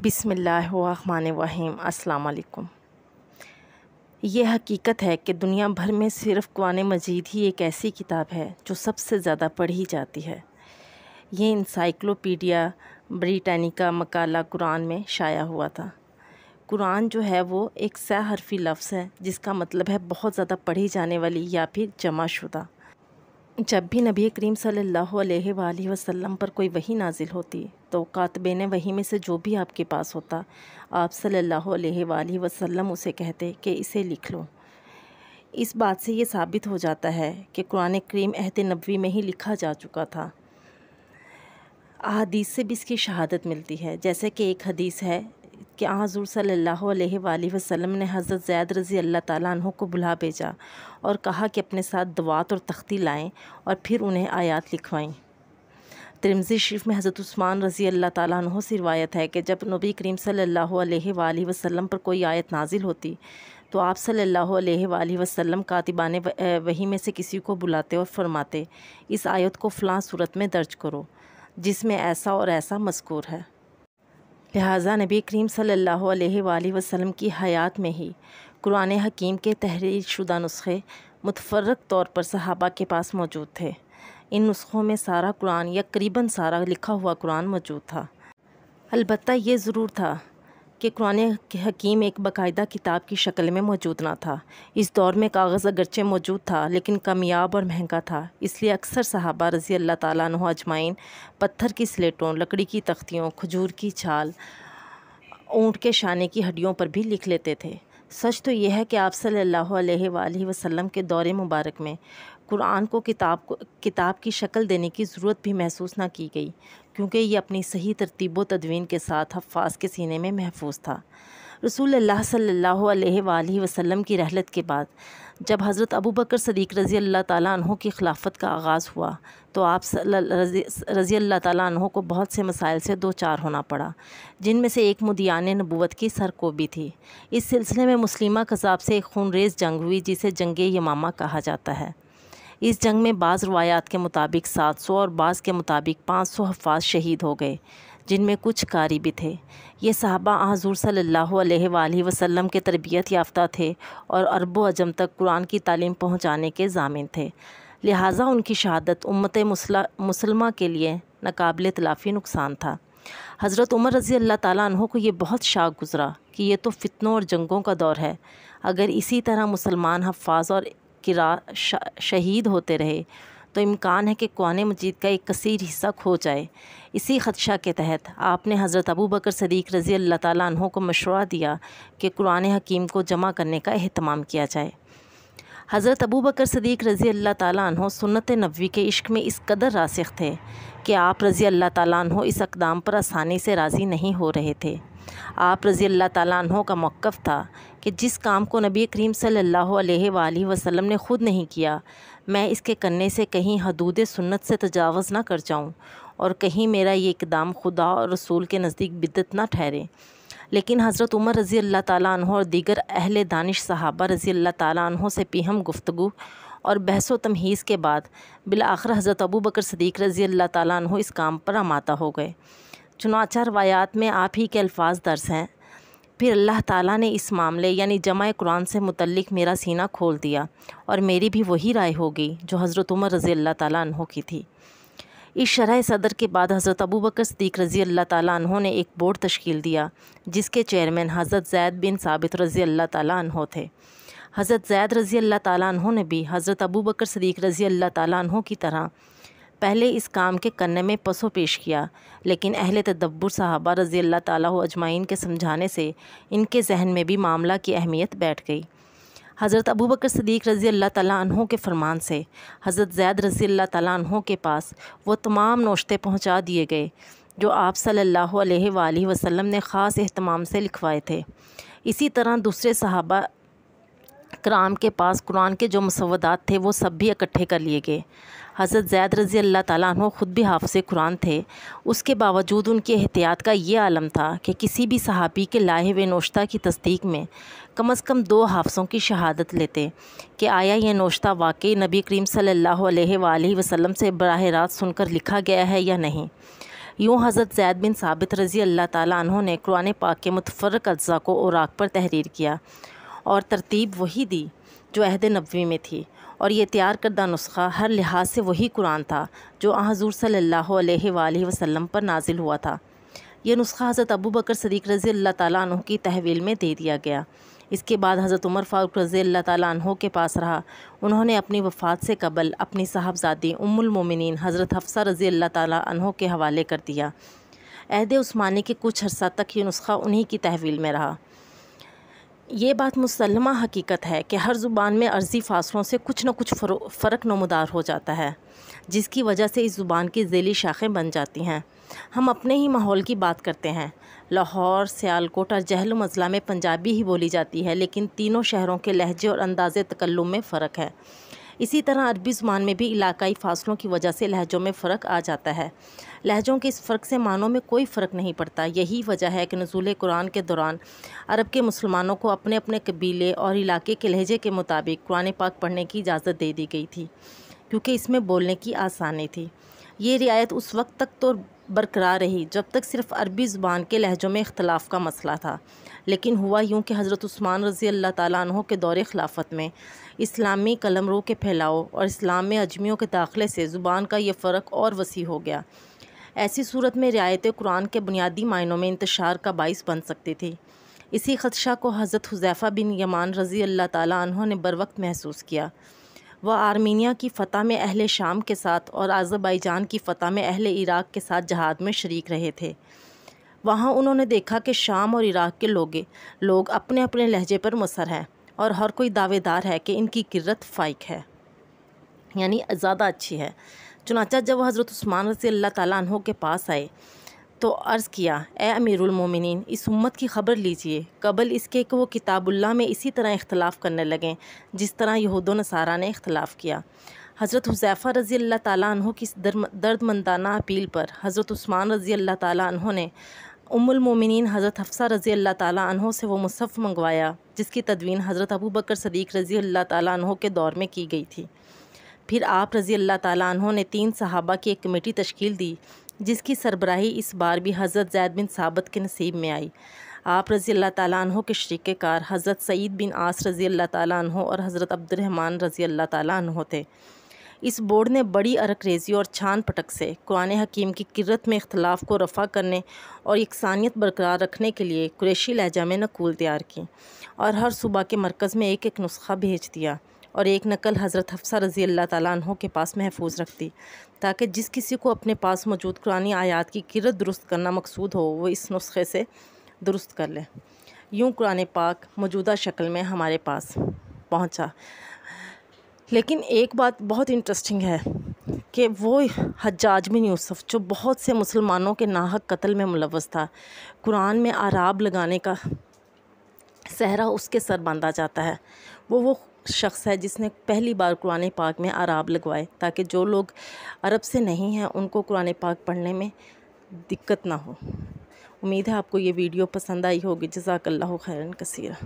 بسم اللہ الرحمن الرحیم۔ السلام علیکم۔ یہ حقیقت ہے کہ دنیا بھر میں صرف قرآن مجید ہی ایک ایسی کتاب ہے جو سب سے زیادہ پڑھی جاتی ہے۔ یہ انسائکلوپیڈیا بریٹینیکا مقالہ قرآن میں شائع ہوا تھا۔ قرآن جو ہے وہ ایک 100 حرفی لفظ ہے جس کا مطلب ہے بہت زیادہ پڑھی جانے والی یا پھر جمع شدہ۔ جب بھی نبی کریم صلی اللہ علیہ وآلہ وسلم پر کوئی وحی نازل ہوتی تو کاتبین وحی میں سے جو بھی آپ کے پاس ہوتا، آپ صلی اللہ علیہ وآلہ وسلم اسے کہتے کہ اسے لکھ لو۔ اس بات سے یہ ثابت ہو جاتا ہے کہ قرآن کریم عہد نبوی میں ہی لکھا جا چکا تھا۔ احادیث سے بھی اس کی شہادت ملتی ہے، جیسے کہ ایک حدیث ہے کہ حضور صلی اللہ علیہ وآلہ وسلم نے حضرت زید رضی اللہ تعالیٰ عنہ کو بلا بھیجا اور کہا کہ اپنے ساتھ دوات اور تختی لائیں اور پھر انہیں آیات لکھوائیں۔ ترمذی شریف میں حضرت عثمان رضی اللہ تعالیٰ عنہ سے روایت ہے کہ جب نبی کریم صلی اللہ علیہ وآلہ وسلم پر کوئی آیت نازل ہوتی تو آپ صلی اللہ علیہ وآلہ وسلم کاتبان وحی میں سے کسی کو بلاتے اور فرماتے، اس آیت کو فلاں صورت میں درج کرو جس میں ایسا اور ایسا مذکور ہے۔ لہٰذا نبی کریم صلی اللہ علیہ وآلہ وسلم کی حیات میں ہی قرآن حکیم کے تحریر شدہ نسخے متفرق طور پر صحابہ کے پاس موجود تھے۔ ان نسخوں میں سارا قرآن یا قریباً سارا لکھا ہوا قرآن موجود تھا۔ البتہ یہ ضرور تھا کہ قرآن حکیم ایک باقاعدہ کتاب کی شکل میں موجود نہ تھا۔ اس دور میں کاغذ اگرچہ موجود تھا لیکن کمیاب اور مہنگا تھا، اس لیے اکثر صحابہ رضی اللہ تعالیٰ عنہ اجمعین پتھر کی سلیٹوں، لکڑی کی تختیوں، کھجور کی چھال، اونٹ کے شانے کی ہڈیوں پر بھی لکھ لیتے تھے۔ سچ تو یہ ہے کہ آپ صلی اللہ علیہ وآلہ وسلم کے دور مبارک میں قرآن کو کتاب کی شکل دینے کی ضرورت بھی محسوس نہ کی گئی، کیونکہ یہ اپنی صحیح ترتیب و تدوین کے ساتھ حفاظ کے سینے میں محفوظ تھا۔ رسول اللہ صلی اللہ علیہ وآلہ وسلم کی رحلت کے بعد جب حضرت ابو بکر صدیق رضی اللہ تعالیٰ عنہ کی خلافت کا آغاز ہوا تو آپ رضی اللہ تعالیٰ عنہ کو بہت سے مسائل سے دوچار ہونا پڑا، جن میں سے ایک مدعیان نبوت کی سرکوبی تھی۔ اس سلسلے میں مسلمہ کذاب سے ایک خونریز جنگ ہوئی جسے جنگ یمامہ کہا جاتا ہے۔ اس جنگ میں بعض روایات کے مطابق 700 اور بعض کے مطابق 500 حفاظ شہید ہو گئے، جن میں کچھ قاری بھی تھے۔ یہ صحابہ حضور صلی اللہ علیہ وآلہ وسلم کے تربیت یافتہ تھے اور عرب و عجم تک قرآن کی تعلیم پہنچانے کے ضامن تھے، لہٰذا ان کی شہادت امت مسلمہ کے لیے ناقابل تلافی نقصان تھا۔ حضرت عمر رضی اللہ تعالیٰ عنہ کو یہ بہت شاق گزرا کہ یہ تو فتنوں اور جنگوں کا دور ہے، اگر اسی طرح مسلمان حفاظ اور قراء شہید ہوتے رہے تو امکان ہے کہ قرآن مجید کا ایک کثیر حصہ کھو جائے۔ اسی خدشہ کے تحت آپ نے حضرت ابو بکر صدیق رضی اللہ تعالیٰ عنہ کو مشورہ دیا کہ قرآن حکیم کو جمع کرنے کا اہتمام کیا جائے۔ حضرت ابو بکر صدیق رضی اللہ تعالیٰ عنہ سنت نبوی کے عشق میں اس قدر راسخ تھے کہ آپ رضی اللہ تعالیٰ عنہ اس اقدام پر آسانی سے راضی نہیں ہو رہے تھے۔ آپ رضی اللہ تعالیٰ عنہ کا موقف تھا کہ جس کام کو نبی کریم صلی اللہ علیہ وآلہ وسلم نے خود نہیں کیا، میں اس کے کرنے سے کہیں حدود سنت سے تجاوز نہ کر جاؤں اور کہیں میرا یہ اقدام خدا اور رسول کے نزدیک بدعت نہ ٹھہرے۔ لیکن حضرت عمر رضی اللہ تعالیٰ عنہ اور دیگر اہل دانش صحابہ رضی اللہ تعالیٰ عنہ سے پیہم گفتگو اور بحث و تمہیز کے بعد بالآخر حضرت ابو بکر صدیق رضی اللہ تعالیٰ عنہ اس کام پر آمادہ ہو گئے۔ چنانچہ روایات میں آپ ہی کے الفاظ درج ہیں، پھر اللہ تعالیٰ نے اس معاملے یعنی جمع قرآن سے متعلق میرا سینہ کھول دیا اور میری بھی وہی رائے ہو گئی جو حضرت عمر رضی اللہ تعالیٰ عنہ کی تھی۔ اس شرح صدر کے بعد حضرت ابو بکر صدیق رضی اللہ تعالیٰ عنہ نے ایک بورڈ تشکیل دیا جس کے چیئرمین حضرت زید بن ثابت رضی اللہ تعالیٰ عنہ تھے۔ حضرت زید رضی اللہ تعالیٰ عنہ نے بھی حضرت ابو بکر صدیق رضی اللہ تعالیٰ عنہ کی طرح پہلے اس کام کے کرنے میں پس و پیش کیا، لیکن اہل تدبر صحابہ رضی اللہ تعالیٰ اجمعین کے سمجھانے سے ان کے ذہن میں بھی معاملہ کی اہمیت بیٹھ گئی۔ حضرت ابو بکر صدیق رضی اللہ تعالیٰ عنہ کے فرمان سے حضرت زید رضی اللہ تعالیٰ عنہ کے پاس وہ تمام نوشتے پہنچا دیے گئے جو آپ صلی اللہ علیہ وآلہ وسلم نے خاص اہتمام سے لکھوائے تھے۔ اسی طرح دوسرے صحابہ کرام کے پاس قرآن کے جو مسودات تھے وہ سب بھی اکٹھے کر لیے گئے۔ حضرت زید رضی اللہ تعالیٰ عنہ خود بھی حافظ قرآن تھے، اس کے باوجود ان کی احتیاط کا یہ عالم تھا کہ کسی بھی صحابی کے لائے ہوئے نوشتہ کی تصدیق میں کم از کم 2 حافظوں کی شہادت لیتے کہ آیا یہ نوشتہ واقعی نبی کریم صلی اللہ علیہ وآلہ وسلم سے براہ راست سن کر لکھا گیا ہے یا نہیں۔ یوں حضرت زید بن ثابت رضی اللہ تعالیٰ عنہ نے قرآن پاک کے متفرق اجزاء کو اوراق پر تحریر کیا اور ترتیب وہی دی جو عہد نبوی میں تھی، اور یہ تیار کردہ نسخہ ہر لحاظ سے وہی قرآن تھا جو حضور صلی اللہ علیہ وآلہ وسلم پر نازل ہوا تھا۔ یہ نسخہ حضرت ابوبکر صدیق رضی اللہ تعالیٰ عنہ کی تحویل میں دے دیا گیا۔ اس کے بعد حضرت عمر فاروق رضی اللہ تعالیٰ عنہ کے پاس رہا۔ انہوں نے اپنی وفات سے قبل اپنی صاحبزادی ام المومنین حضرت حفصہ رضی اللہ تعالیٰ عنہ کے حوالے کر دیا۔ عہد عثمانی کے کچھ عرصہ تک یہ نسخہ انہی کی تحویل میں رہا۔ یہ بات مسلمہ حقیقت ہے کہ ہر زبان میں عرضی فاصلوں سے کچھ نہ کچھ فرق نمودار ہو جاتا ہے، جس کی وجہ سے اس زبان کی ذیلی شاخیں بن جاتی ہیں۔ ہم اپنے ہی ماحول کی بات کرتے ہیں۔ لاہور، سیالکوٹ اور جہلم اضلاع میں پنجابی ہی بولی جاتی ہے، لیکن تینوں شہروں کے لہجے اور انداز تکلم میں فرق ہے۔ اسی طرح عربی زبان میں بھی علاقائی فاصلوں کی وجہ سے لہجوں میں فرق آ جاتا ہے۔ لہجوں کے اس فرق سے معنوں میں کوئی فرق نہیں پڑتا۔ یہی وجہ ہے کہ نزول قرآن کے دوران عرب کے مسلمانوں کو اپنے اپنے قبیلے اور علاقے کے لہجے کے مطابق قرآن پاک پڑھنے کی اجازت دے دی گئی تھی، کیونکہ اس میں بولنے کی آسانی تھی۔ یہ رعایت اس وقت تک تو برقرار رہی جب تک صرف عربی زبان کے لہجوں میں اختلاف کا مسئلہ تھا، لیکن ہوا یوں کہ حضرت عثمان رضی اللہ تعالیٰ عنہ کے دور خلافت میں اسلامی قلمرو کے پھیلاؤ اور اسلام میں اجمیوں کے داخلے سے زبان کا یہ فرق اور وسیع ہو گیا۔ ایسی صورت میں رعایت قرآن کے بنیادی معنوں میں انتشار کا باعث بن سکتی تھی۔ اسی خدشہ کو حضرت حذیفہ بن یمان رضی اللہ تعالیٰ عنہ نے بروقت محسوس کیا۔ وہ آرمینیا کی فتح میں اہل شام کے ساتھ اور آذربائیجان کی فتح میں اہل عراق کے ساتھ جہاد میں شریک رہے تھے۔ وہاں انہوں نے دیکھا کہ شام اور عراق کے لوگ اپنے اپنے لہجے پر مصر ہیں، اور ہر کوئی دعوے دار ہے کہ ان کی قرت فائق ہے، یعنی زیادہ اچھی ہے۔ چنانچہ جب وہ حضرت عثمان رضی اللہ تعالیٰ عنہ کے پاس آئے تو عرض کیا، اے امیر المومنین، اس امت کی خبر لیجئے، قبل اس کے کہ وہ کتاب اللہ میں اسی طرح اختلاف کرنے لگیں جس طرح یہود و نصارہ نے اختلاف کیا۔ حضرت حذیفہ رضی اللہ تعالیٰ عنہ کی درد مندانہ اپیل پر حضرت عثمان رضی اللہ تعالیٰ عنہ نے ام المومنین حضرت حفصہ رضی اللہ تعالیٰ عنہ سے وہ مصحف منگوایا جس کی تدوین حضرت ابوبکر صدیق رضی اللہ تعالیٰ عنہ کے دور میں کی گئی تھی۔ پھر آپ رضی اللہ تعالیٰ عنہ نے 3 صحابہ کی ایک کمیٹی تشکیل دی جس کی سربراہی اس بار بھی حضرت زید بن ثابت کے نصیب میں آئی۔ آپ رضی اللہ تعالیٰ عنہ کے شریک کار حضرت سعید بن عاص رضی اللہ تعالیٰ عنہ اور حضرت عبد الرحمن رضی اللہ تعالیٰ عنہ تھے۔ اس بورڈ نے بڑی عرق ریزی اور چھان پٹک سے قرآن حکیم کی قرت میں اختلاف کو رفع کرنے اور یکسانیت برقرار رکھنے کے لیے قریشی لہجہ میں نقول تیار کی، اور ہر صوبہ کے مرکز میں ایک ایک نسخہ بھیج دیا اور ایک نقل حضرت حفصہ رضی اللہ تعالیٰ عنہ کے پاس محفوظ رکھ دی، تاکہ جس کسی کو اپنے پاس موجود قرآنی آیات کی قرت درست کرنا مقصود ہو وہ اس نسخے سے درست کر لے۔ یوں قرآن پاک موجودہ شکل میں ہمارے پاس پہنچا۔ لیکن ایک بات بہت انٹرسٹنگ ہے کہ وہ حجاج بن یوسف جو بہت سے مسلمانوں کے ناحق قتل میں ملوث تھا، قرآن میں اعراب لگانے کا صحرا اس کے سر باندھا جاتا ہے۔ وہ شخص ہے جس نے پہلی بار قرآن پاک میں اعراب لگوائے تاکہ جو لوگ عرب سے نہیں ہیں ان کو قرآن پاک پڑھنے میں دقت نہ ہو۔ امید ہے آپ کو یہ ویڈیو پسند آئی ہوگی۔ جزاک اللہ خیرا کثیرا۔